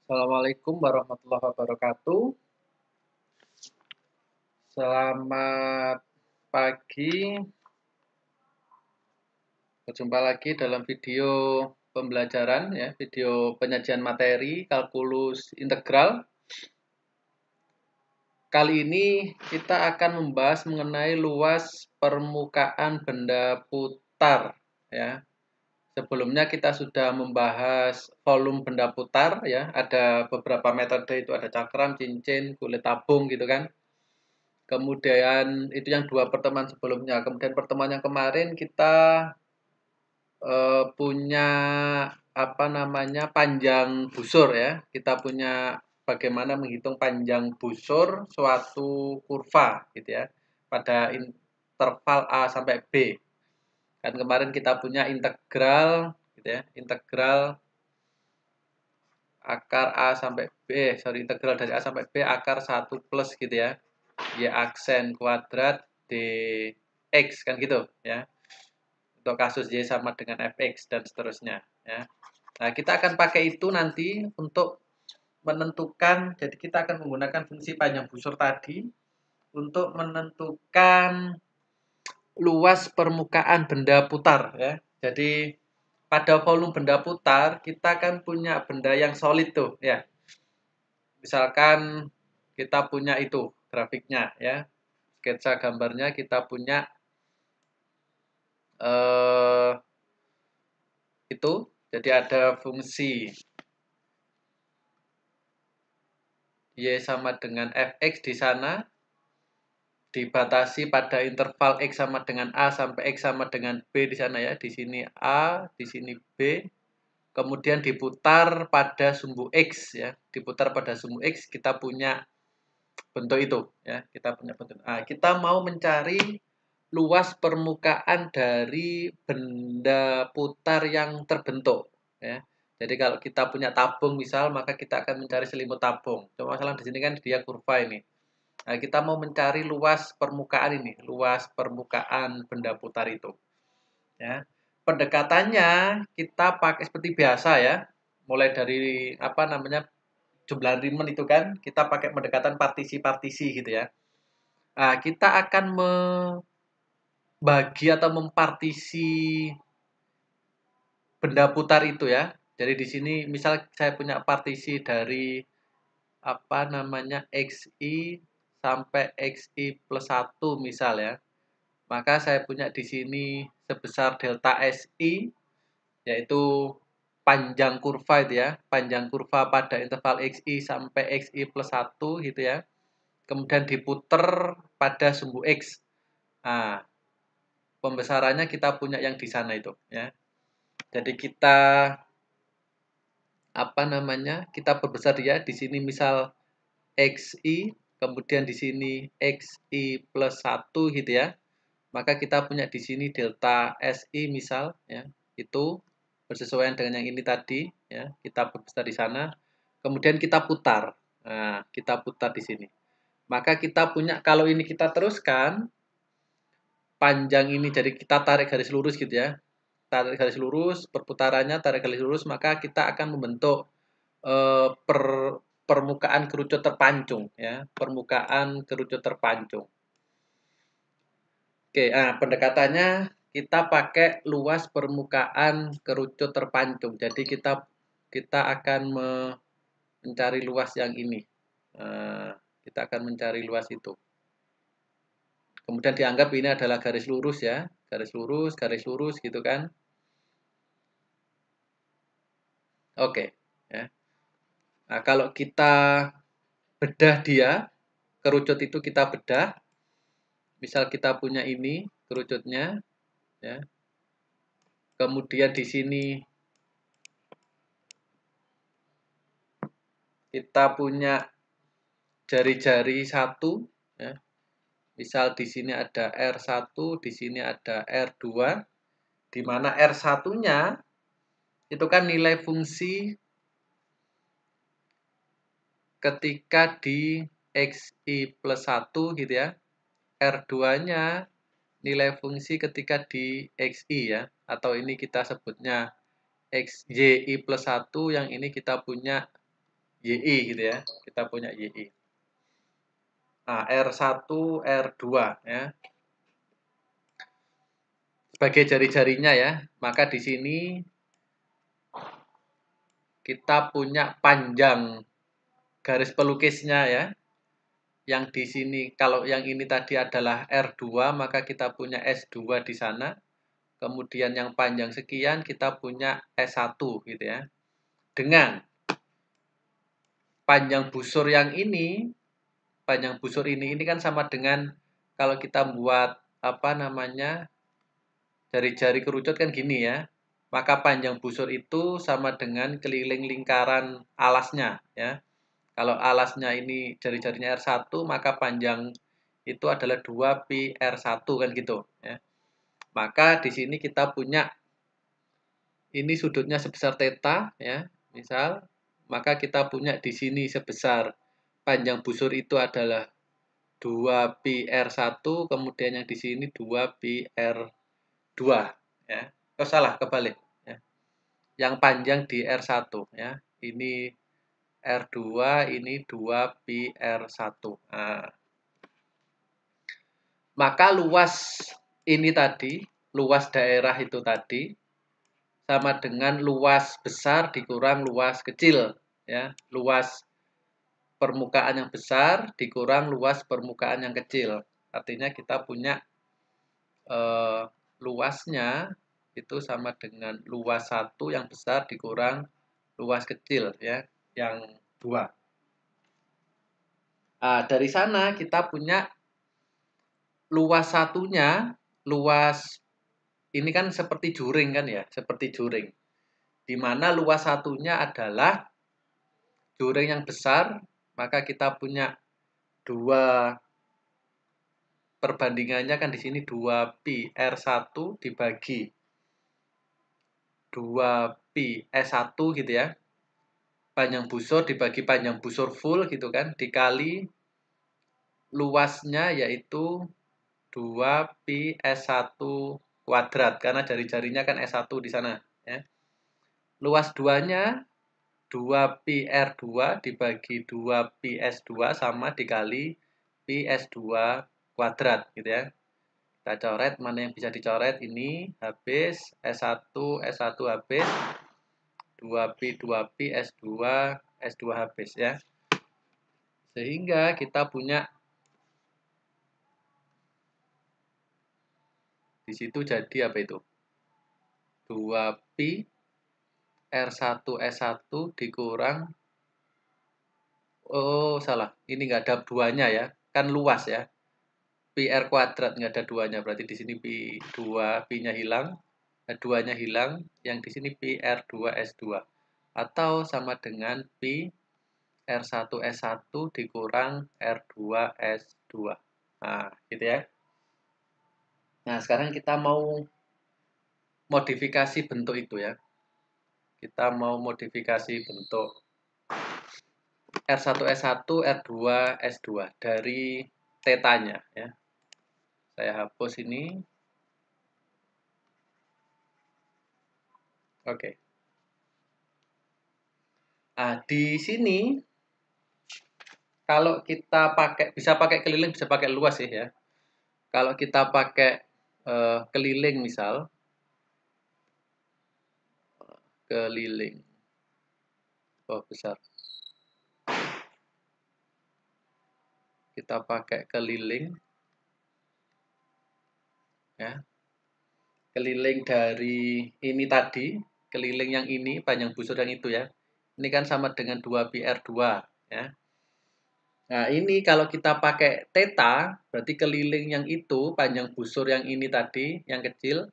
Assalamualaikum warahmatullahi wabarakatuh. Selamat pagi. Berjumpa lagi dalam video pembelajaran ya, video penyajian materi kalkulus integral. Kali ini kita akan membahas mengenai luas permukaan benda putar ya. Sebelumnya kita sudah membahas volume benda putar ya, ada beberapa metode, itu ada cakram, cincin, kulit tabung gitu kan. Kemudian itu yang dua pertemuan sebelumnya. Kemudian pertemuan yang kemarin kita punya panjang busur ya. Kita punya bagaimana menghitung panjang busur suatu kurva gitu ya pada interval A sampai B. Kan kemarin kita punya integral gitu ya, integral akar A sampai B, integral dari A sampai B akar 1 plus gitu ya. Y aksen kuadrat dx kan gitu ya. Untuk kasus Y sama dengan fx dan seterusnya ya. Nah, kita akan pakai itu nanti untuk menentukan, jadi kita akan menggunakan fungsi panjang busur tadi untuk menentukan luas permukaan benda putar ya. Jadi pada volume benda putar kita kan punya benda yang solid tuh ya. Misalkan kita punya itu grafiknya ya. Sketsa gambarnya kita punya itu, jadi ada fungsi Y sama dengan fx di sana, dibatasi pada interval X sama dengan A sampai X sama dengan B di sana ya. Di sini A, di sini B. Kemudian diputar pada sumbu X ya. Diputar pada sumbu X, kita punya bentuk itu ya. Kita punya bentuk. Nah, kita mau mencari luas permukaan dari benda putar yang terbentuk ya. Jadi kalau kita punya tabung misal, maka kita akan mencari selimut tabung. Cuma masalah di sini kan dia kurva ini. Nah, kita mau mencari luas permukaan ini, luas permukaan benda putar itu. Ya. Pendekatannya kita pakai seperti biasa ya. Mulai dari jumlah Riemann itu kan, kita pakai pendekatan partisi-partisi gitu ya. Nah, kita akan membagi atau mempartisi benda putar itu ya. Jadi di sini misal saya punya partisi dari XI sampai XI plus 1 misal ya. Maka saya punya di sini sebesar delta SI, yaitu panjang kurva itu ya. Panjang kurva pada interval XI sampai XI plus 1 gitu ya. Kemudian diputer pada sumbu X. Nah, pembesarannya kita punya yang di sana itu ya. Jadi kita kita perbesar dia di sini misal XI, kemudian di sini XI plus 1 gitu ya. Maka kita punya di sini delta SI misal ya. Itu bersesuaian dengan yang ini tadi ya. Kita perbesar di sana. Kemudian kita putar. Nah, kita putar di sini. Maka kita punya, kalau ini kita teruskan panjang ini, jadi kita tarik garis lurus gitu ya. Tarik garis lurus, perputarannya tarik garis lurus, maka kita akan membentuk permukaan kerucut terpancung ya, permukaan kerucut terpancung. Oke, nah pendekatannya kita pakai luas permukaan kerucut terpancung. Jadi kita akan mencari luas yang ini. Kita akan mencari luas itu. Kemudian dianggap ini adalah garis lurus ya, garis lurus gitu kan. Oke, ya. Nah, kalau kita bedah dia, kerucut itu kita bedah. Misal kita punya ini kerucutnya, ya. Kemudian di sini kita punya jari-jari satu, ya. Misal di sini ada R1, di sini ada R2, di mana R1-nya itu kan nilai fungsi ketika di XI plus 1 gitu ya. R2-nya nilai fungsi ketika di XI ya. Atau ini kita sebutnya XYI plus 1, yang ini kita punya YI gitu ya. Kita punya YI. Nah, R1, R2 ya. Sebagai jari-jarinya ya. Maka di sini kita punya panjang garis pelukisnya ya. Yang di sini kalau yang ini tadi adalah R2, maka kita punya S2 di sana. Kemudian yang panjang sekian kita punya S1 gitu ya. Dengan panjang busur yang ini, panjang busur ini kan sama dengan kalau kita buat apa namanya jari-jari kerucut kan gini ya. Maka panjang busur itu sama dengan keliling lingkaran alasnya ya. Kalau alasnya ini jari-jarinya R1, maka panjang itu adalah 2 pi R1 kan gitu ya. Maka di sini kita punya ini sudutnya sebesar theta ya, misal, maka kita punya di sini sebesar panjang busur itu adalah 2 pi R1, kemudian yang di sini 2 pi R2 ya. Oh salah, kebalik ya. Yang panjang di R1 ya. Ini R2, ini 2 pi R1. Nah, maka luas ini tadi, luas daerah itu tadi sama dengan luas besar dikurang luas kecil ya. Luas permukaan yang besar dikurang luas permukaan yang kecil. Artinya kita punya luasnya itu sama dengan luas 1 yang besar dikurang luas kecil ya, yang 2. Nah, dari sana kita punya luas satunya, luas ini kan seperti juring kan ya, seperti juring. Di mana luas satunya adalah juring yang besar, maka kita punya 2 perbandingannya kan di sini 2 pi R1 dibagi 2 pi S1 gitu ya. Panjang busur dibagi panjang busur full gitu kan, dikali luasnya yaitu 2 pi S1 kuadrat karena jari-jarinya kan S1 di sana ya. Luas 2-nya 2 pi R2 dibagi 2 pi S2 sama dikali pi S2 kuadrat gitu ya. Kita coret mana yang bisa dicoret, ini habis S1 S1 habis 2 pi 2 pi S2 S2 habis ya. Sehingga kita punya di situ jadi apa itu? 2 pi R1 S1 dikurang, oh salah, ini nggak ada 2-nya ya, kan luas ya. Pi R kuadrat nggak ada 2-nya, berarti di sini pi 2, pi-nya hilang, 2-nya hilang, yang di sini pi R2 S2. Atau sama dengan pi R1 S1 dikurang R2 S2. Nah, gitu ya. Nah, sekarang kita mau modifikasi bentuk itu ya. Kita mau modifikasi bentuk R1 S1, R2 S2 dari tetanya ya. Saya hapus ini. Oke. Nah, di sini kalau kita pakai bisa pakai keliling, bisa pakai luas sih ya. Kalau kita pakai keliling misal keliling. Oh, besar. Kita pakai keliling ya. Keliling dari ini tadi, keliling yang ini, panjang busur yang itu ya. Ini kan sama dengan 2 pi R2 ya. Nah, ini kalau kita pakai theta, berarti keliling yang itu, panjang busur yang ini tadi, yang kecil,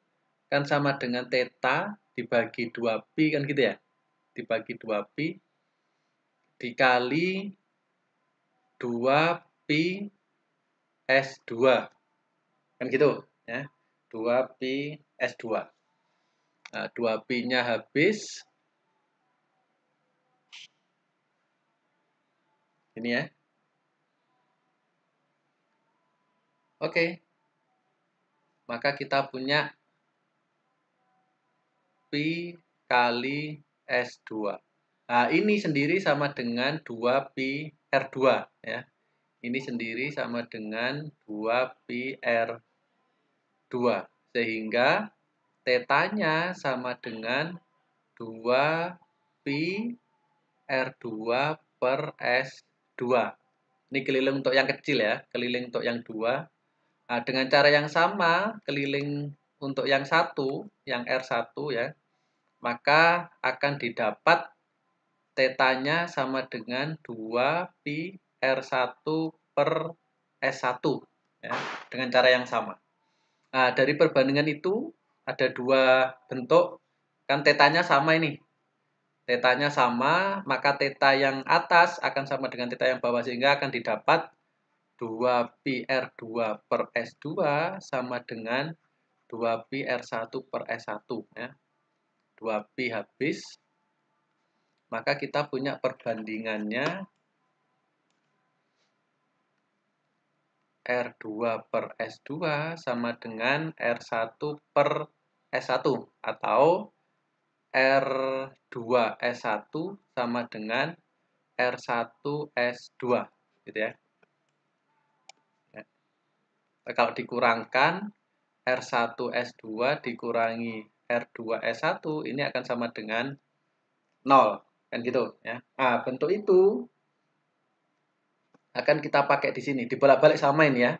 kan sama dengan theta dibagi 2 pi kan gitu ya. Dibagi 2 pi dikali 2 pi S2. Kan gitu ya. 2 pi S2. Nah, 2 pi-nya habis. Ini ya. Oke. Maka kita punya pi kali S2. Nah, ini sendiri sama dengan 2pi R2 ya. Ini sendiri sama dengan 2pi R2. Sehingga tetanya sama dengan 2pi R2 per S2. Ini keliling untuk yang kecil ya, keliling untuk yang 2. Nah, dengan cara yang sama, keliling untuk yang 1, yang R1 ya, maka akan didapat tetanya sama dengan 2pi R1 per S1 ya, dengan cara yang sama. Nah, dari perbandingan itu ada dua bentuk, kan tetanya sama ini. Tetanya sama, maka teta yang atas akan sama dengan teta yang bawah, sehingga akan didapat 2pi R2 per S2 sama dengan 2pi R1 per S1 ya. 2pi habis, maka kita punya perbandingannya R2 per S2 sama dengan R1 per S1 atau R2 S1 sama dengan R1 S2 gitu ya. Kalau dikurangkan R1 S2 dikurangi R2 S1 ini akan sama dengan 0 kan gitu ya. Nah, bentuk itu akan kita pakai di sini, dibolak-balik sama ini ya.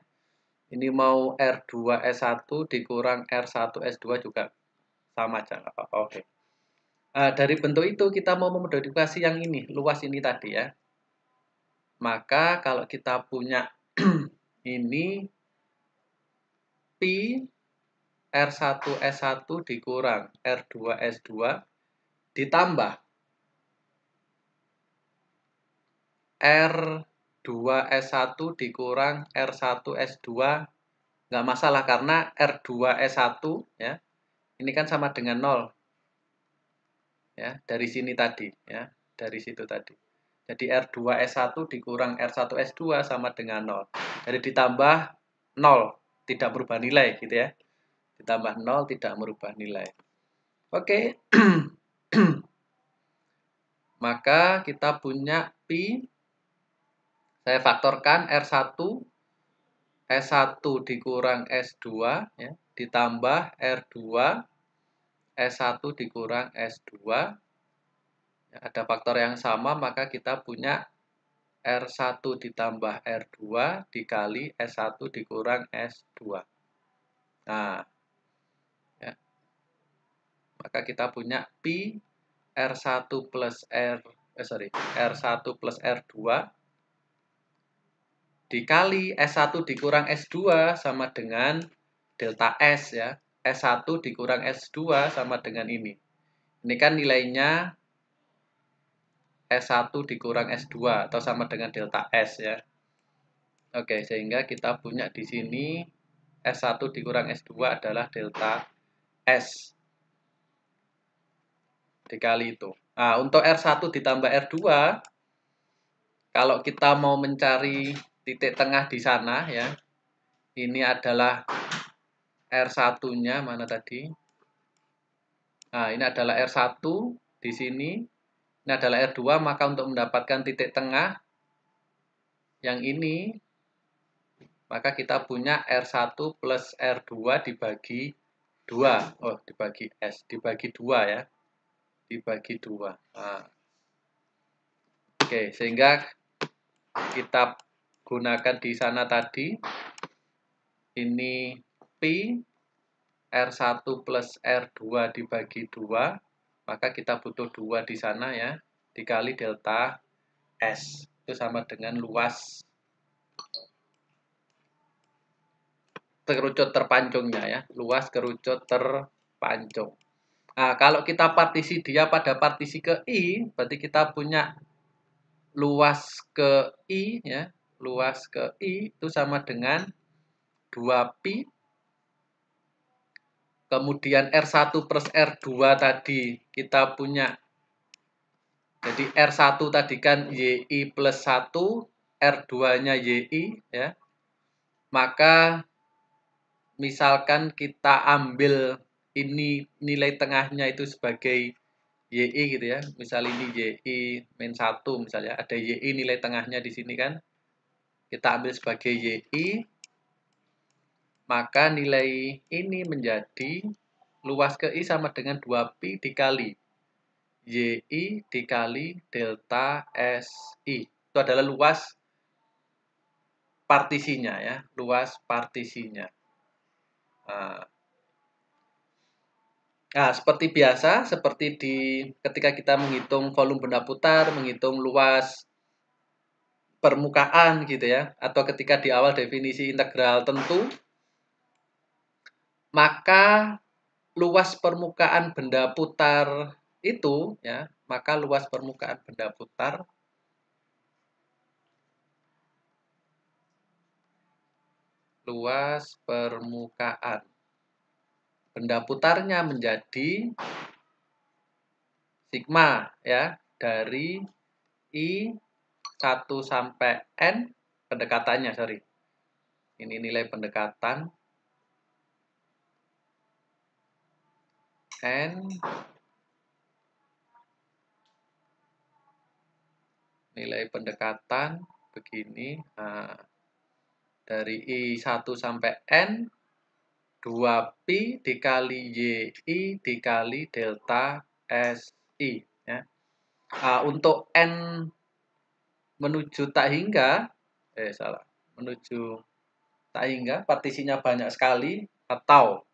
Ini mau R2 S1 dikurang R1 S2 juga sama aja, nggak apa-apa. Oke. Nah, dari bentuk itu kita mau memodifikasi yang ini, luas ini tadi ya. Maka kalau kita punya ini pi R1 S1 dikurang R2 S2 ditambah R2 S1 dikurang R1 S2 nggak masalah karena R2 S1 ya ini kan sama dengan 0 ya dari sini tadi ya dari situ tadi. Jadi R2 S1 dikurang R1 S2 sama dengan 0. Jadi ditambah 0 tidak berubah nilai gitu ya. Ditambah 0 tidak merubah nilai. Oke. Maka kita punya pi, saya faktorkan R1 S1 dikurang S2 ya, ditambah R2 S1 dikurang S2 ya, ada faktor yang sama maka kita punya R1 ditambah R2 dikali S1 dikurang S2. Nah, ya. Maka kita punya pi R1 plus R1 plus R2 dikali S1 dikurang S2 sama dengan delta S ya. S1 dikurang S2 sama dengan ini. Ini kan nilainya S1 dikurang S2 atau sama dengan delta S ya. Oke, sehingga kita punya di sini S1 dikurang S2 adalah delta S dikali itu. Nah, untuk R1 ditambah R2 kalau kita mau mencari titik tengah di sana ya. Ini adalah R1-nya mana tadi? Nah, ini adalah R1 di sini. Ini adalah R2, maka untuk mendapatkan titik tengah yang ini, maka kita punya R1 plus R2 dibagi 2. Oh, dibagi S, dibagi 2 ya. Dibagi 2. Nah. Oke, sehingga kita gunakan di sana tadi. Ini pi R1 plus R2 dibagi 2, maka kita butuh 2 di sana ya, dikali delta S. Itu sama dengan luas kerucut terpancungnya ya, luas kerucut terpancung. Nah, kalau kita partisi dia pada partisi ke I, berarti kita punya luas ke I ya, luas ke I itu sama dengan 2pi. Kemudian R1 plus R2 tadi kita punya. Jadi R1 tadi kan YI plus 1, R2-nya YI ya. Maka misalkan kita ambil ini nilai tengahnya itu sebagai YI gitu ya. Misal ini YI min 1 misalnya, ada YI nilai tengahnya di sini kan. Kita ambil sebagai YI, maka nilai ini menjadi luas ke I sama dengan 2pi dikali YI dikali delta SI. Itu adalah luas partisinya ya, luas partisinya. Nah, seperti biasa, seperti ketika kita menghitung volume benda putar, menghitung luas permukaan gitu ya, atau ketika di awal definisi integral tentu, maka luas permukaan benda putar itu ya, maka luas permukaan benda putar benda putarnya menjadi sigma ya, dari I 1 sampai N pendekatannya, sorry. Ini nilai pendekatan N nilai pendekatan begini. Nah, dari I1 sampai N 2pi dikali YI dikali delta SI ya. Nah, untuk N menuju tak hingga menuju tak hingga partisinya banyak sekali atau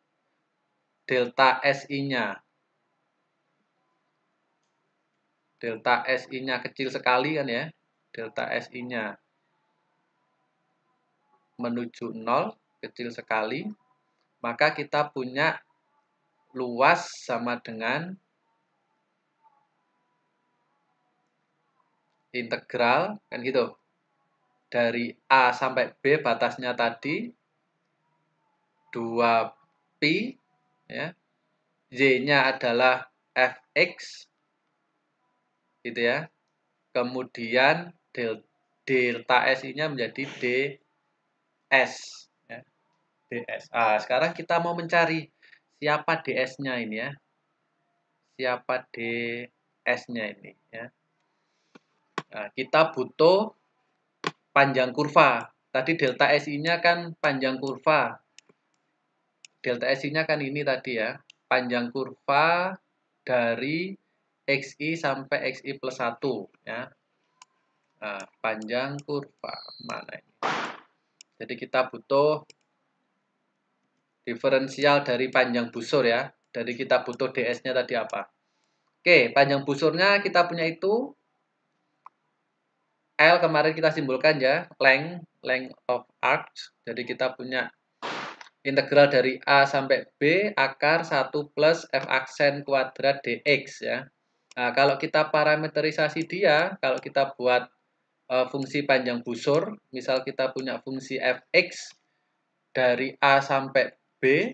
delta SI-nya kecil sekali kan ya. Delta SI-nya menuju 0 kecil sekali, maka kita punya luas sama dengan integral kan gitu. Dari A sampai B batasnya tadi 2pi ya. Y-nya adalah fx gitu ya. Kemudian delta SI-nya menjadi ds ya. ds. Sekarang kita mau mencari siapa ds-nya ini ya. Siapa ds-nya ini ya. Nah, kita butuh panjang kurva. Tadi delta SI-nya kan panjang kurva. Delta SI-nya kan ini tadi ya. Panjang kurva dari XI sampai XI plus 1 ya. Nah, panjang kurva mana ini? Jadi kita butuh diferensial dari panjang busur ya. Dari kita butuh ds-nya tadi apa? Oke, panjang busurnya kita punya itu L kemarin kita simbolkan ya, length of arc. Jadi kita punya integral dari A sampai B akar 1 plus F aksen kuadrat dx ya. Nah, kalau kita parameterisasi dia, kalau kita buat fungsi panjang busur, misal kita punya fungsi fx dari A sampai B,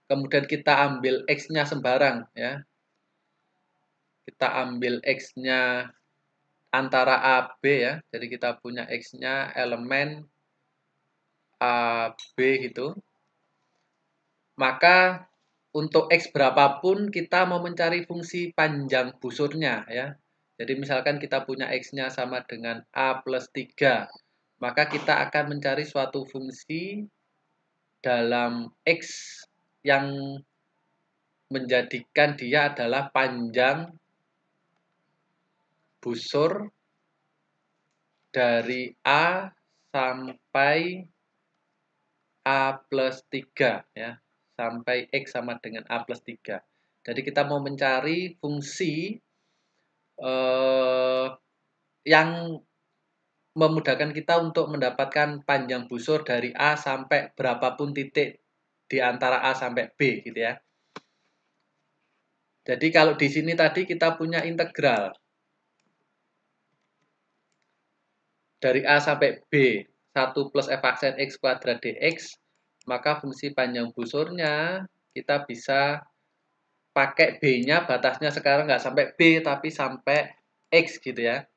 kemudian kita ambil x-nya sembarang ya. Kita ambil x-nya antara A, B ya. Jadi kita punya x-nya elemen A, B gitu. Maka untuk x berapapun kita mau mencari fungsi panjang busurnya ya. Jadi misalkan kita punya x-nya sama dengan A plus 3. Maka kita akan mencari suatu fungsi dalam x yang menjadikan dia adalah panjang busur dari A sampai A plus 3 ya. Sampai X sama dengan A plus 3. Jadi kita mau mencari fungsi yang memudahkan kita untuk mendapatkan panjang busur dari A sampai berapapun titik di antara A sampai B gitu ya. Jadi kalau di sini tadi kita punya integral dari A sampai B 1 plus f aksen x kuadrat dx, maka fungsi panjang busurnya kita bisa pakai B-nya, batasnya sekarang nggak sampai B tapi sampai X gitu ya.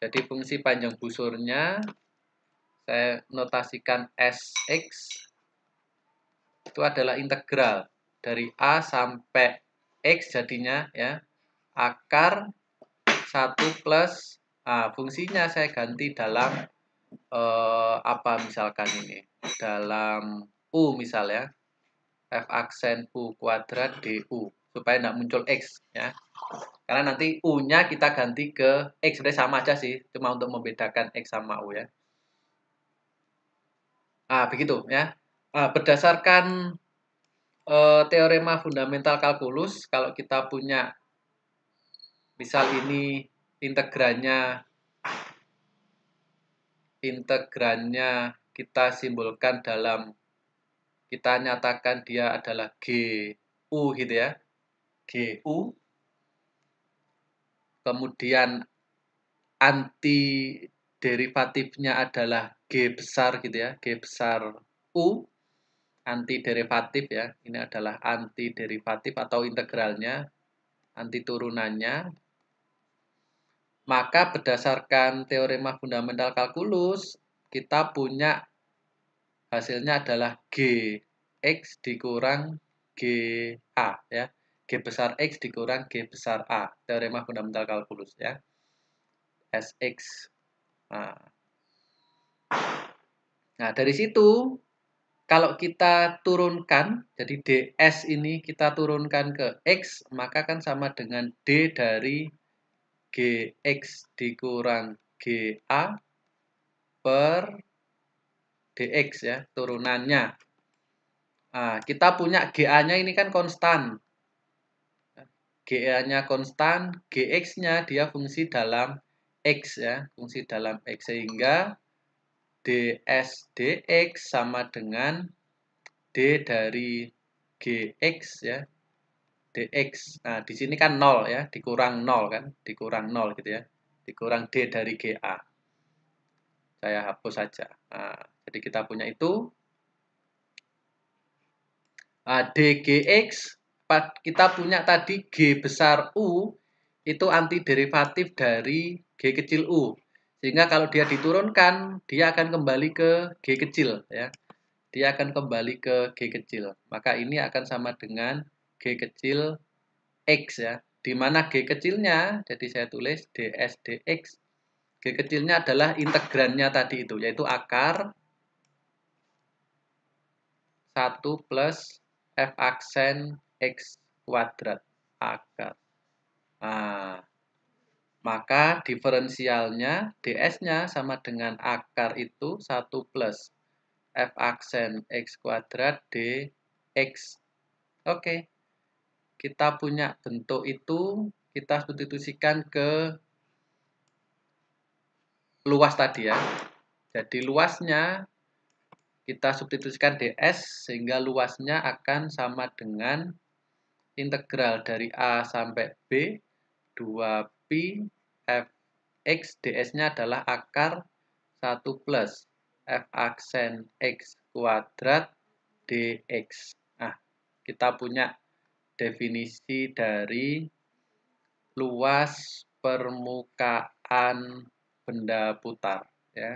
Jadi fungsi panjang busurnya saya notasikan SX itu adalah integral dari A sampai X jadinya ya. Akar 1 plus fungsinya saya ganti dalam apa misalkan ini? Dalam U misalnya. F aksen U kuadrat DU supaya tidak muncul X ya. Karena nanti U-nya kita ganti ke X, sebenarnya sama aja sih, cuma untuk membedakan X sama U ya. Begitu ya. Berdasarkan teorema fundamental kalkulus, kalau kita punya misal ini integrannya kita simbolkan dalam, kita nyatakan dia adalah GU gitu ya. GU. Kemudian anti derivatifnya adalah G besar gitu ya. G besar U. Anti derivatif ya. Ini adalah anti derivatif atau integralnya. Anti turunannya. Maka berdasarkan teorema fundamental kalkulus, kita punya hasilnya adalah Gx dikurang GA ya. G besar X dikurang G besar A. Teorema fundamental kalkulus ya. Sx. Nah, dari situ kalau kita turunkan, jadi ds ini kita turunkan ke X, maka kan sama dengan D dari Gx dikurang GA per dx ya, turunannya. Kita punya GA-nya ini kan konstan. GA-nya konstan, Gx-nya dia fungsi dalam X ya, fungsi dalam X. Sehingga ds dx sama dengan D dari Gx ya, dx. Nah, di sini kan 0 ya, dikurang 0 kan, dikurang 0 gitu ya. Dikurang D dari GA. Saya hapus saja. Jadi kita punya itu dgx, kita punya tadi G besar U itu antiderivatif dari G kecil U. Sehingga kalau dia diturunkan, dia akan kembali ke G kecil ya. Dia akan kembali ke G kecil. Maka ini akan sama dengan G kecil X ya. Di mana G kecilnya, jadi saya tulis ds dx. G kecilnya adalah integrannya tadi itu, yaitu akar 1 plus F aksen X kuadrat akar. Maka diferensialnya ds-nya sama dengan akar itu 1 plus F aksen X kuadrat dx. Oke. Kita punya bentuk itu, kita substitusikan ke luas tadi ya. Jadi luasnya kita substitusikan ds sehingga luasnya akan sama dengan integral dari A sampai B 2pi fx ds-nya adalah akar 1 plus f aksen x kuadrat dx. Nah, kita punya definisi dari luas permukaan benda putar ya.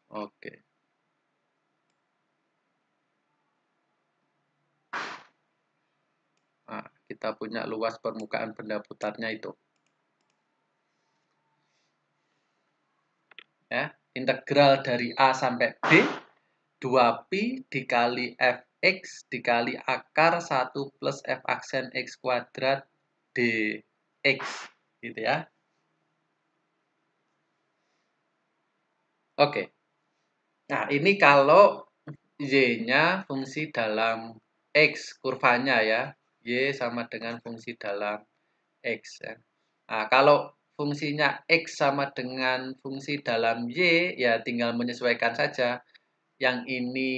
Oke. Kita punya luas permukaan benda putarnya itu. Ya, integral dari A sampai B 2pi dikali fx dikali akar 1 plus f aksen x kuadrat dx gitu ya. Oke. Nah, ini kalau y-nya fungsi dalam x, kurvanya ya. Y sama dengan fungsi dalam x ya. Nah, kalau fungsinya x sama dengan fungsi dalam y, ya tinggal menyesuaikan saja. Yang ini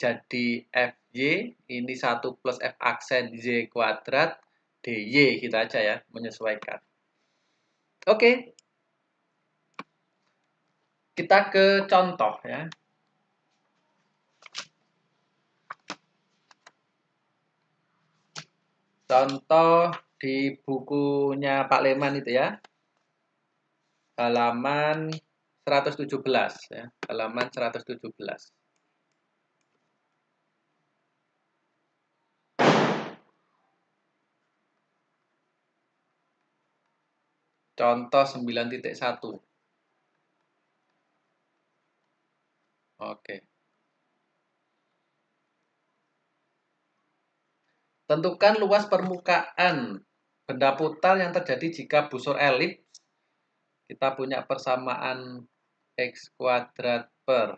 jadi fy, ini 1 plus f aksen y kuadrat dy, gitu aja ya, menyesuaikan. Oke. Kita ke contoh ya. Contoh di bukunya Pak Leman itu ya. Halaman 117 ya, halaman 117. Contoh 9.1. Oke. Tentukan luas permukaan benda putar yang terjadi jika busur elips. Kita punya persamaan X kuadrat per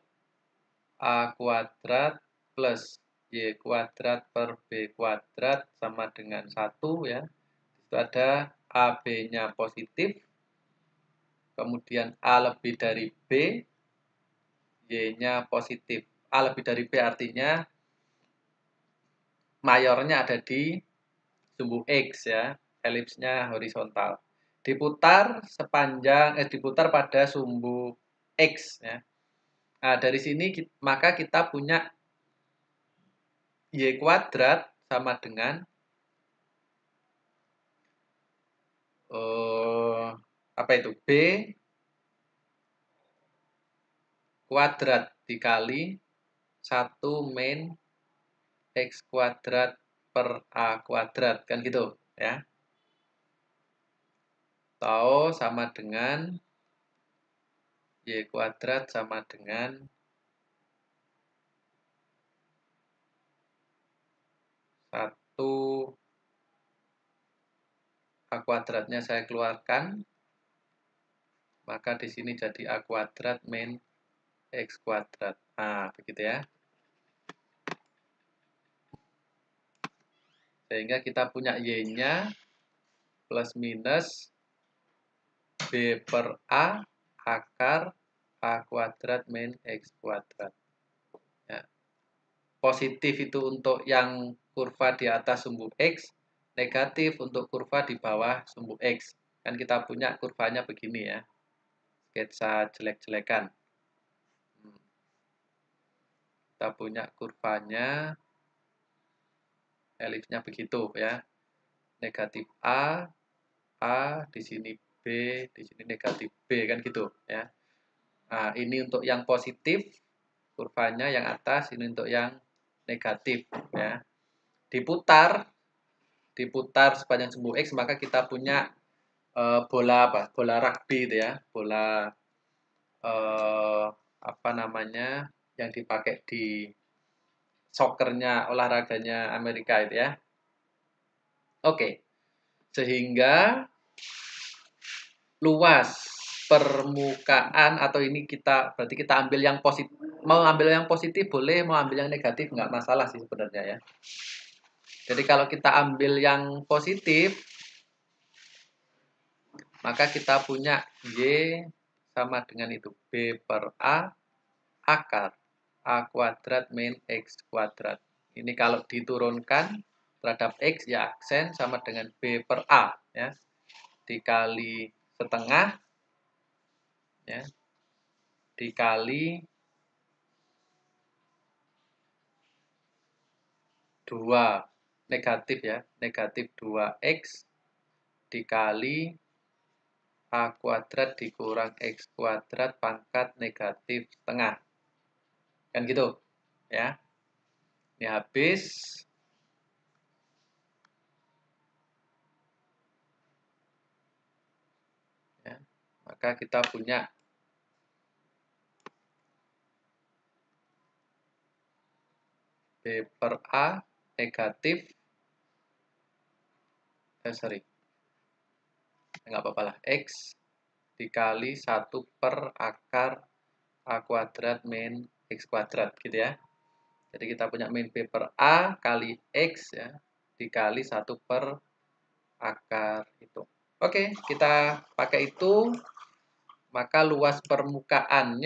A kuadrat plus Y kuadrat per B kuadrat sama dengan 1 ya. Itu ada AB-nya positif, kemudian A lebih dari B, Y-nya positif. A lebih dari B artinya mayornya ada di sumbu X ya, elipsnya horizontal. Diputar pada sumbu X ya. Nah, dari sini maka kita punya Y kuadrat sama dengan apa itu? B kuadrat dikali 1 min X kuadrat per A kuadrat. Kan gitu ya. Atau sama dengan Y kuadrat sama dengan 1 A kuadratnya saya keluarkan. Maka di sini jadi A kuadrat min X kuadrat. Nah, begitu ya. Sehingga kita punya Y-nya plus minus B per A akar A kuadrat min X kuadrat. Ya. Positif itu untuk yang kurva di atas sumbu X, negatif untuk kurva di bawah sumbu X. Kan kita punya kurvanya begini ya. Sketsa jelek-jelekan. Kita punya kurvanya, elipsnya begitu ya. Negatif A, di sini B, di sini negatif B, kan gitu ya. Nah, ini untuk yang positif, kurvanya yang atas, ini untuk yang negatif ya. Diputar sepanjang sumbu X, maka kita punya bola rugby itu ya, bola apa namanya yang dipakai di soccernya, olahraganya Amerika itu ya. Oke, sehingga luas permukaan atau ini berarti kita ambil yang positif, mau ambil yang positif boleh, mau ambil yang negatif nggak masalah sih sebenarnya ya. Jadi kalau kita ambil yang positif, maka kita punya Y sama dengan itu B per A akar A kuadrat min X kuadrat. Ini kalau diturunkan terhadap X ya aksen sama dengan B per A ya, dikali setengah ya, dikali 2 negatif ya, negatif 2X dikali A kuadrat dikurang X kuadrat pangkat negatif setengah. Kan gitu ya. Ini habis. Ya, maka kita punya B per A negatif, nggak apa-apa lah, X dikali 1 per akar A kuadrat min X kuadrat gitu ya. Jadi kita punya min B per A kali X ya, dikali 1 per akar itu. Oke, kita pakai itu, maka luas permukaan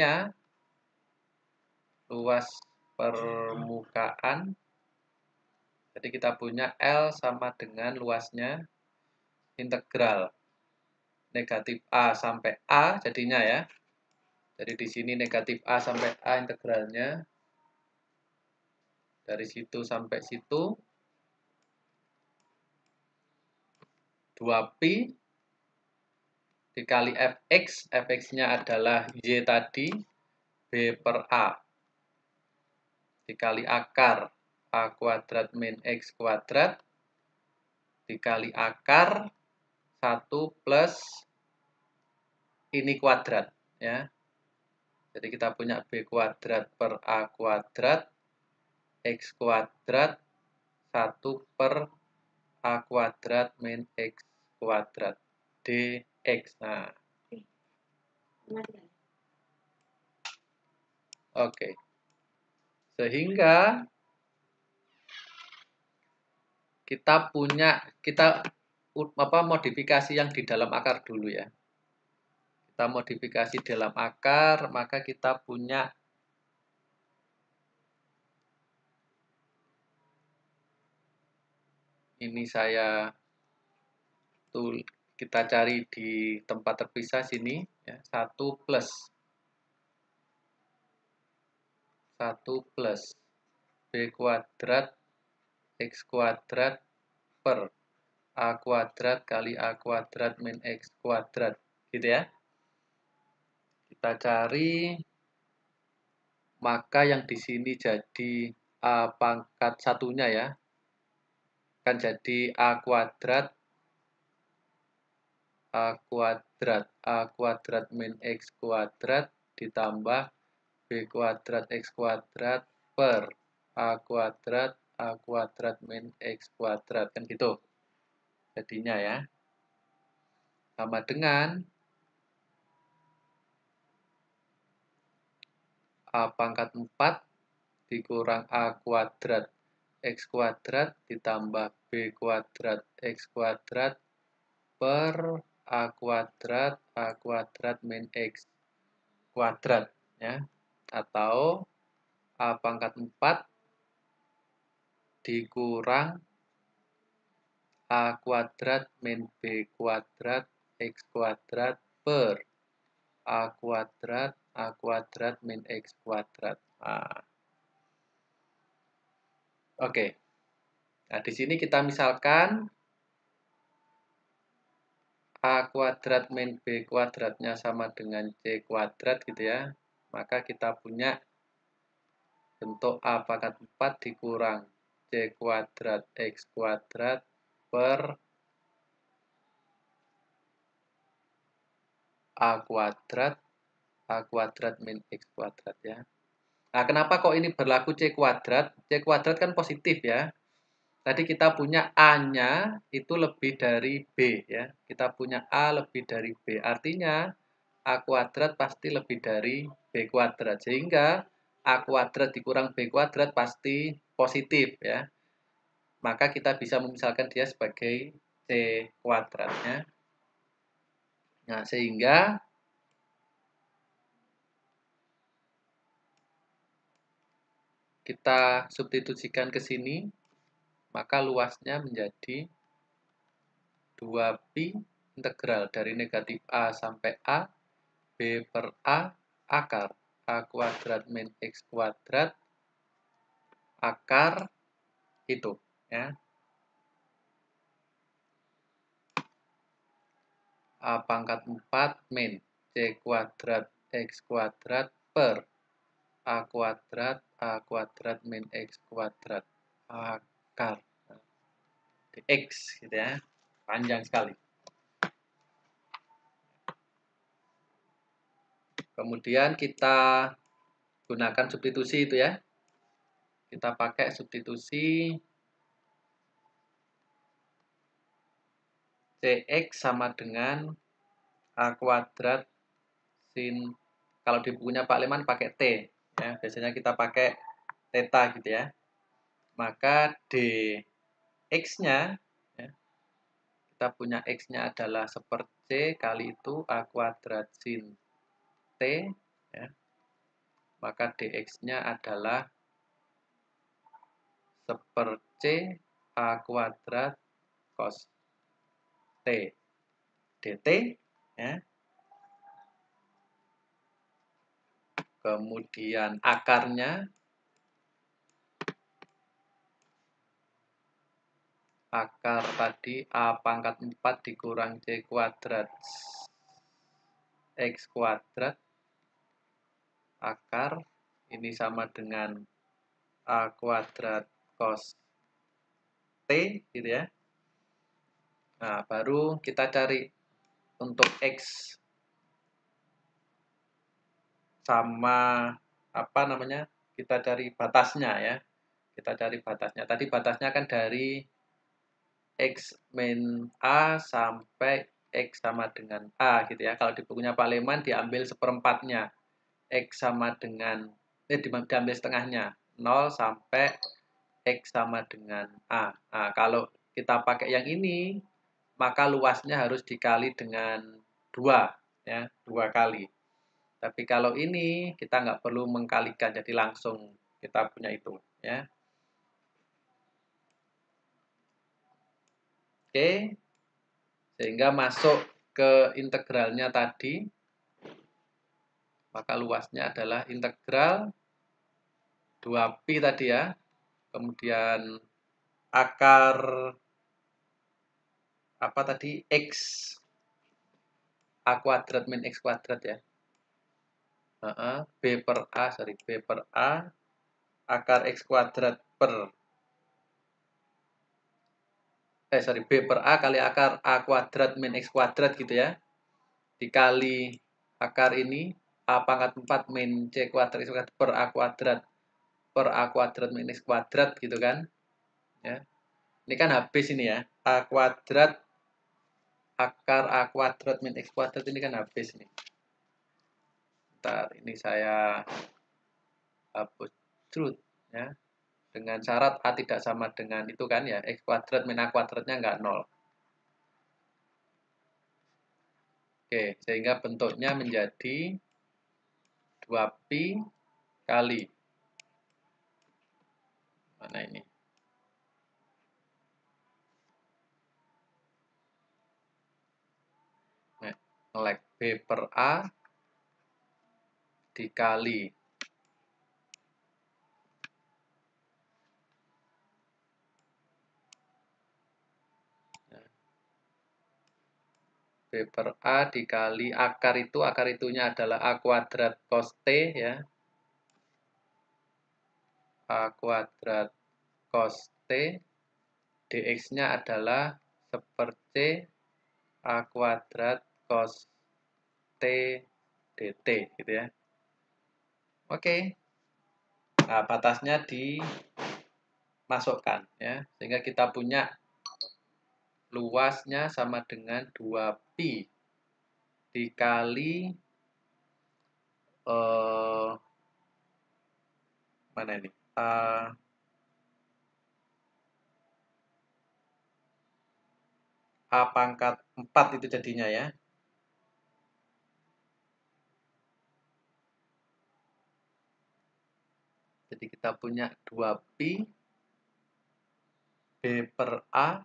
jadi kita punya L sama dengan luasnya integral negatif A sampai A jadinya ya. Jadi di sini negatif A sampai A integralnya dari situ sampai situ 2pi dikali fx, fx-nya adalah y tadi, b per a, dikali akar a kuadrat min x kuadrat, dikali akar 1 plus ini kuadrat, ya. Jadi kita punya b kuadrat per a kuadrat, x kuadrat 1 per a kuadrat min x kuadrat dx. Nah, oke. Sehingga kita punya modifikasi yang di dalam akar dulu ya. Kita modifikasi dalam akar, maka kita punya ini kita cari di tempat terpisah sini ya, 1 plus b kuadrat x kuadrat per a kuadrat kali a kuadrat min x kuadrat, gitu ya. Kita cari, maka yang di sini jadi a pangkat satunya ya, kan jadi a kuadrat min x kuadrat ditambah b kuadrat x kuadrat per a kuadrat min x kuadrat, kan gitu jadinya ya, sama dengan a pangkat 4 dikurang a kuadrat x kuadrat ditambah b kuadrat x kuadrat per a kuadrat min x kuadrat ya, atau a pangkat 4 dikurang a kuadrat min b kuadrat x kuadrat per a kuadrat min x kuadrat. Nah, oke. Nah, di sini kita misalkan a kuadrat min b kuadratnya sama dengan c kuadrat gitu ya. Maka kita punya bentuk a pangkat 4 dikurang c kuadrat x kuadrat per a kuadrat min x kuadrat ya. Nah, kenapa kok ini berlaku c kuadrat? C kuadrat kan positif ya. Tadi kita punya a-nya itu lebih dari b ya. Kita punya a lebih dari b. Artinya a kuadrat pasti lebih dari b kuadrat. Sehingga a kuadrat dikurang b kuadrat pasti positif ya. Maka kita bisa memisalkan dia sebagai c kuadratnya. Nah, sehingga kita substitusikan ke sini, maka luasnya menjadi 2pi integral dari negatif a sampai a, b per a, akar a kuadrat min x kuadrat, akar itu ya, a pangkat 4 min c kuadrat x kuadrat per a kuadrat min x kuadrat akar dx gitu ya, panjang sekali. Kemudian kita gunakan substitusi itu ya, kita pakai substitusi cx sama dengan a kuadrat sin, kalau di bukunya Pak Leman pakai t ya, biasanya kita pakai theta gitu ya. Maka dx-nya ya, kita punya x-nya adalah seperti c kali itu a kuadrat sin t ya. Maka dx-nya adalah seperti c a kuadrat cos t dt ya. Kemudian akarnya akar tadi a pangkat 4 dikurang c kuadrat X kuadrat akar ini sama dengan A kuadrat cos T gitu ya. Nah, baru kita cari untuk X sama apa namanya, kita cari batasnya ya. Kita cari batasnya. Tadi batasnya kan dari X min A sampai X sama dengan A gitu ya. Kalau di bukunya Pak Leman diambil seperempatnya. X sama dengan, diambil setengahnya. 0 sampai X sama dengan A. Nah, kalau kita pakai yang ini, maka luasnya harus dikali dengan 2. Ya, 2 kali. Tapi kalau ini, kita nggak perlu mengkalikan, jadi langsung kita punya itu. Ya. Oke, sehingga masuk ke integralnya tadi, maka luasnya adalah integral 2pi tadi ya, kemudian akar apa tadi, X A kuadrat min X kuadrat ya, B per A, B per A akar X kuadrat per B per A kali akar A kuadrat min X kuadrat gitu ya, dikali akar ini A pangkat 4 min C kuadrat X kuadrat per A kuadrat min X kuadrat gitu kan ya. Ini kan habis ini ya, A kuadrat akar A kuadrat min X kuadrat ini kan habis nih. Bentar, ini saya hapus dulu ya. Dengan syarat A tidak sama dengan itu kan ya, X kuadrat min A kuadratnya nggak 0. Oke, sehingga bentuknya menjadi 2pi kali, mana ini? Nah, ngelek B per A dikali B per A dikali akar itunya adalah A kuadrat cos T ya. A kuadrat cos T, dx-nya adalah seperti A kuadrat cos T dt gitu ya. Oke. Nah, batasnya dimasukkan ya, sehingga kita punya luasnya sama dengan 2pi dikali mana ini? A pangkat 4 itu jadinya ya. Jadi kita punya 2pi B per A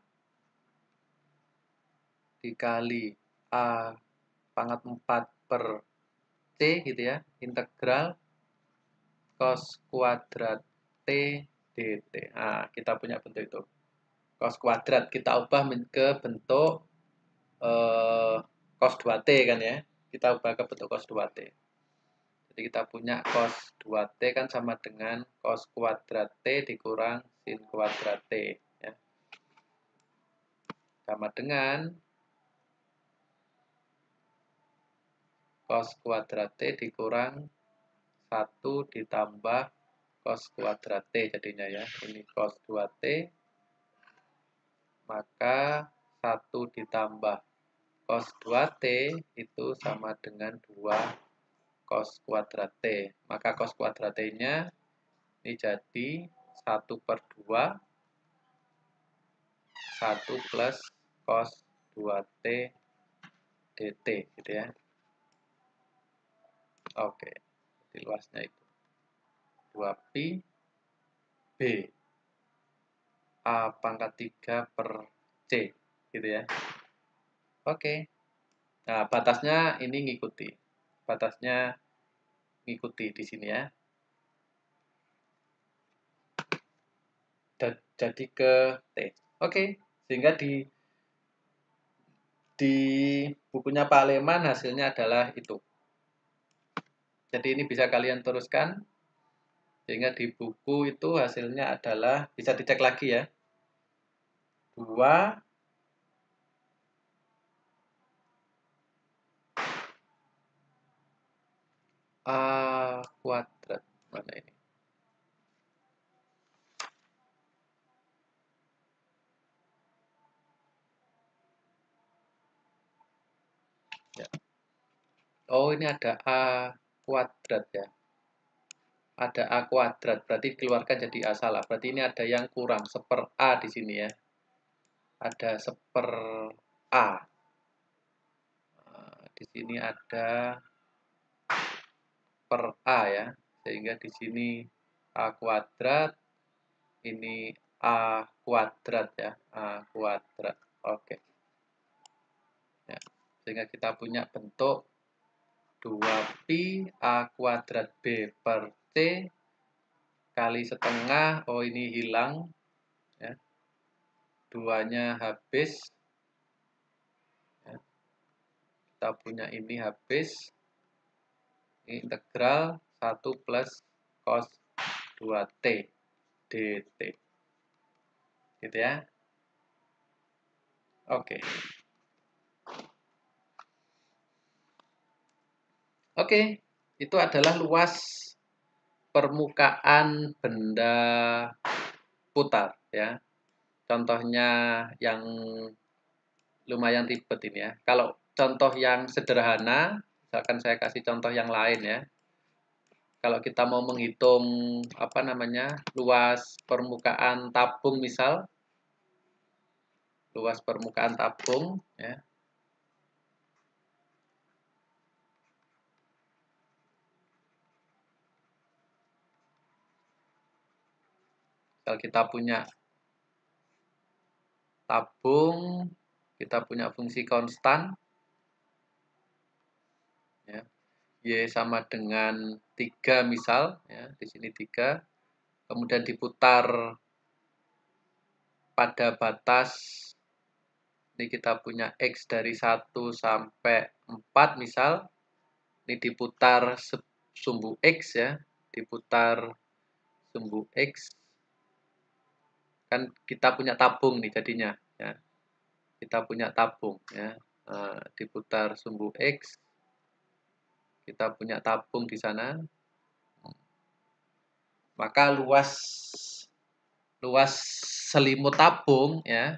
dikali A pangkat 4 per C gitu ya, integral cos kuadrat T dt. Nah, kita punya bentuk itu. Cos kuadrat kita ubah ke bentuk cos 2T kan ya. Kita ubah ke bentuk cos 2T. Jadi kita punya cos 2T kan sama dengan cos kuadrat T dikurang sin kuadrat T ya. Sama dengan cos kuadrat T dikurang 1 ditambah cos kuadrat T jadinya ya. Ini cos 2T, maka 1 ditambah cos 2T itu sama dengan 2 cos kuadrat T. Maka cos kuadrat T-nya ini jadi 1 per 2, 1 plus cos 2T dt gitu ya. Oke, jadi luasnya itu 2pi B A pangkat 3 per C gitu ya. Oke. Nah, batasnya ini ngikuti. Batasnya ngikuti di sini ya. Dan jadi ke T. Oke. Sehingga di bukunya Pak Leman hasilnya adalah itu. Jadi ini bisa kalian teruskan. Sehingga di buku itu hasilnya adalah, bisa dicek lagi ya. 2 A kuadrat. Mana ini? Ya. Oh, ini ada A kuadrat ya. Ada A kuadrat, berarti keluarkan jadi A salah. Berarti ini ada yang kurang, 1/A di sini ya. Ada 1/A. Di sini ada per A ya. Sehingga di sini A kuadrat, ini A kuadrat ya. A kuadrat. Oke. Ya. Sehingga kita punya bentuk 2pi A kuadrat B per C kali setengah. Oh, ini hilang ya. 2-nya habis ya. Kita punya ini habis. Ini integral 1 plus cos 2t dt. Gitu ya. Oke. Oke, itu adalah luas permukaan benda putar ya. Contohnya yang lumayan ribet ini ya. Kalau contoh yang sederhana, misalkan saya kasih contoh yang lain ya. Kalau kita mau menghitung apa namanya, luas permukaan tabung misal, luas permukaan tabung ya. Kalau kita punya tabung, kita punya fungsi konstan ya. Y sama dengan 3 misal ya, di sini 3. Kemudian diputar pada batas, ini kita punya X dari 1 sampai 4 misal. Ini diputar sumbu X ya, diputar sumbu X. Kan kita punya tabung nih jadinya ya. Kita punya tabung ya. Nah, diputar sumbu X. Kita punya tabung di sana. Maka luas selimut tabung ya.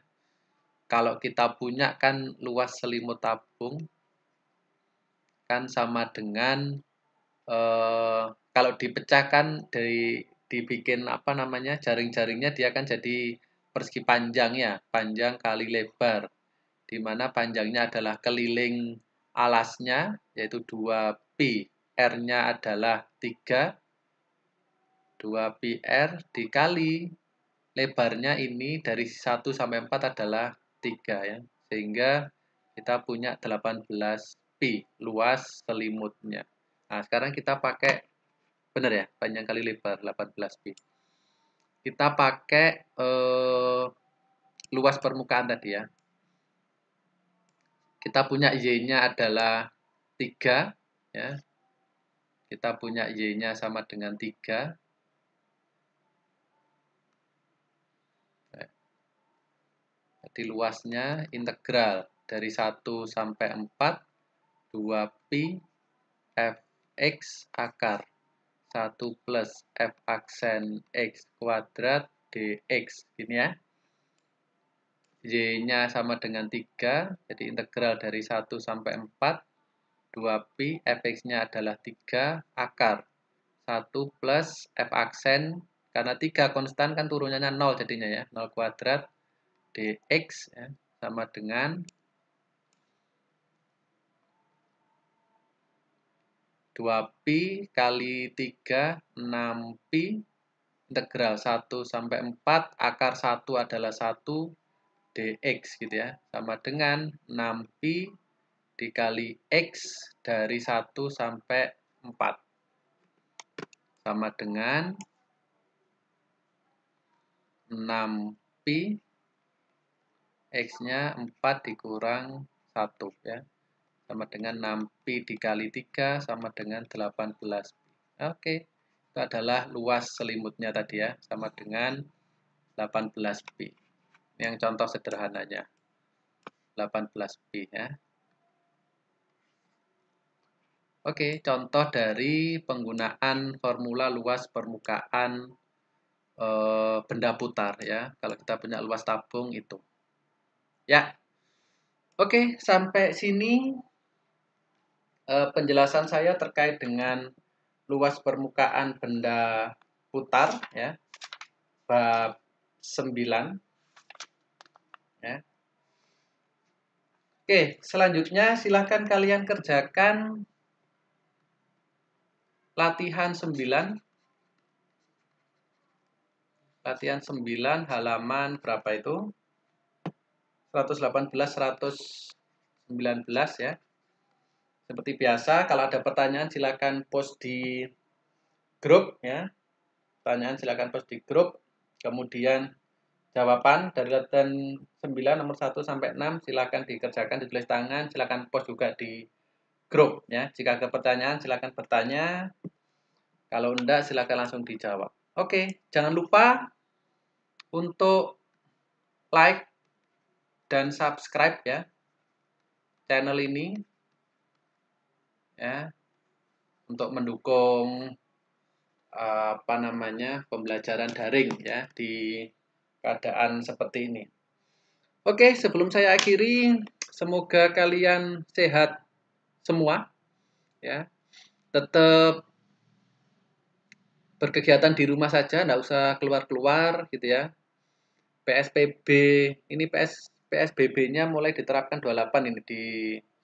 Kalau kita punya kan luas selimut tabung kan sama dengan kalau dipecahkan dari dibikin apa namanya jaring-jaringnya, dia kan jadi persegi panjang ya, panjang kali lebar, di mana panjangnya adalah keliling alasnya yaitu 2pi, R-nya adalah 3, 2pi R dikali lebarnya ini dari 1 sampai 4 adalah 3 ya. Sehingga kita punya 18pi luas selimutnya. Nah, sekarang kita pakai, benar ya, panjang kali lebar 18pi. Kita pakai luas permukaan tadi ya. Kita punya Y-nya adalah 3 ya. Kita punya Y-nya sama dengan 3. Jadi luasnya integral dari 1 sampai 4 2pi fx akar 1 plus f aksen x kuadrat dx. Gini ya. Y-nya sama dengan 3. Jadi integral dari 1 sampai 4. 2pi fx-nya adalah 3 akar 1 plus f aksen. Karena 3 konstan kan turunannya 0 jadinya ya. 0 kuadrat dx ya, sama dengan 2pi kali 3, 6pi, integral 1 sampai 4, akar 1 adalah 1, dx gitu ya. Sama dengan 6pi dikali x dari 1 sampai 4. Sama dengan 6pi, x-nya 4 dikurang 1 ya. Sama dengan 6pi dikali 3 sama dengan 18pi. Oke, itu adalah luas selimutnya tadi ya, sama dengan 18pi. Ini yang contoh sederhananya, 18pi ya. Oke, contoh dari penggunaan formula luas permukaan benda putar ya. Kalau kita punya luas tabung itu. Ya, oke, sampai sini penjelasan saya terkait dengan luas permukaan benda putar ya. Bab 9 ya. Oke, selanjutnya silakan kalian kerjakan latihan 9. Latihan 9 halaman berapa itu? 118 119 ya. Seperti biasa, kalau ada pertanyaan silakan post di grup ya. Pertanyaan silakan post di grup. Kemudian jawaban dari latihan 9 nomor 1 sampai 6 silakan dikerjakan, ditulis tangan, silakan post juga di grup ya. Jika ada pertanyaan silakan bertanya. Kalau enggak silakan langsung dijawab. Oke, jangan lupa untuk like dan subscribe ya channel ini ya untuk mendukung pembelajaran daring ya di keadaan seperti ini. Oke, sebelum saya akhiri, semoga kalian sehat semua ya. Tetap berkegiatan di rumah saja, enggak usah keluar-keluar gitu ya. PSBB ini PSBB-nya mulai diterapkan 28 ini di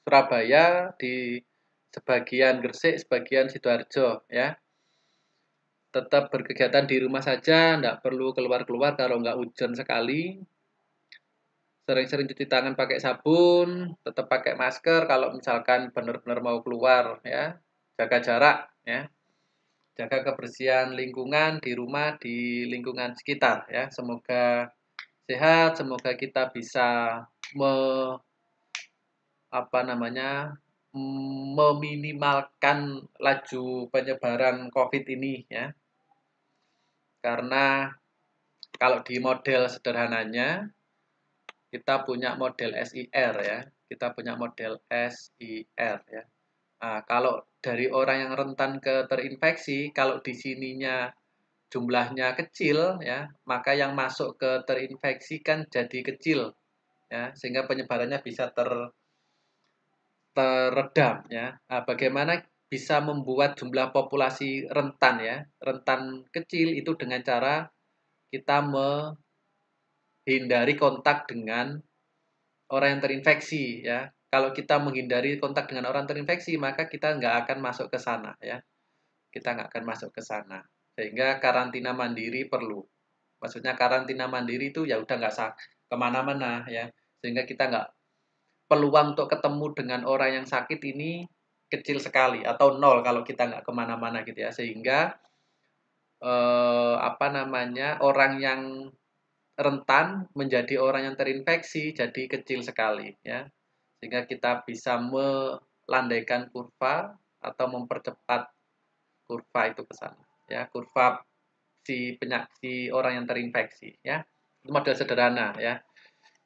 Surabaya, di sebagian Gresik, sebagian Sidoarjo ya. Tetap berkegiatan di rumah saja, enggak perlu keluar-keluar kalau enggak hujan sekali. Sering-sering cuci tangan pakai sabun, tetap pakai masker kalau misalkan benar-benar mau keluar ya. Jaga jarak ya. Jaga kebersihan lingkungan di rumah, di lingkungan sekitar ya. Semoga sehat, semoga kita bisa meminimalkan laju penyebaran COVID ini ya. Karena kalau di model sederhananya kita punya model SIR ya. Kita punya model SIR ya. Nah, kalau dari orang yang rentan ke terinfeksi, kalau di sininya jumlahnya kecil ya, maka yang masuk ke terinfeksi kan jadi kecil ya, sehingga penyebarannya bisa teredam ya. Nah, bagaimana bisa membuat jumlah populasi rentan ya, rentan kecil itu dengan cara kita menghindari kontak dengan orang yang terinfeksi ya. Kalau kita menghindari kontak dengan orang terinfeksi, maka kita nggak akan masuk ke sana ya. Kita nggak akan masuk ke sana. Sehingga karantina mandiri perlu. Maksudnya karantina mandiri itu ya udah nggak kemana-mana ya. Sehingga kita nggak, peluang untuk ketemu dengan orang yang sakit ini kecil sekali atau nol kalau kita nggak kemana-mana gitu ya. Sehingga orang yang rentan menjadi orang yang terinfeksi jadi kecil sekali ya. Sehingga kita bisa melandaikan kurva atau mempercepat kurva itu ke sana ya, kurva si orang yang terinfeksi ya. Itu model sederhana ya.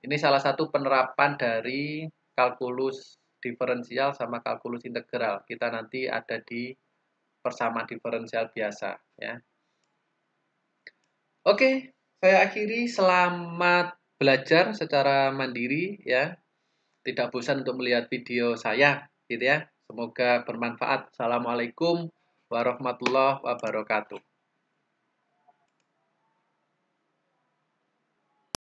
Ini salah satu penerapan dari kalkulus diferensial sama kalkulus integral. Kita nanti ada di persamaan diferensial biasa ya. Oke, saya akhiri. Selamat belajar secara mandiri ya. Tidak bosan untuk melihat video saya gitu ya. Semoga bermanfaat. Assalamualaikum warahmatullahi wabarakatuh.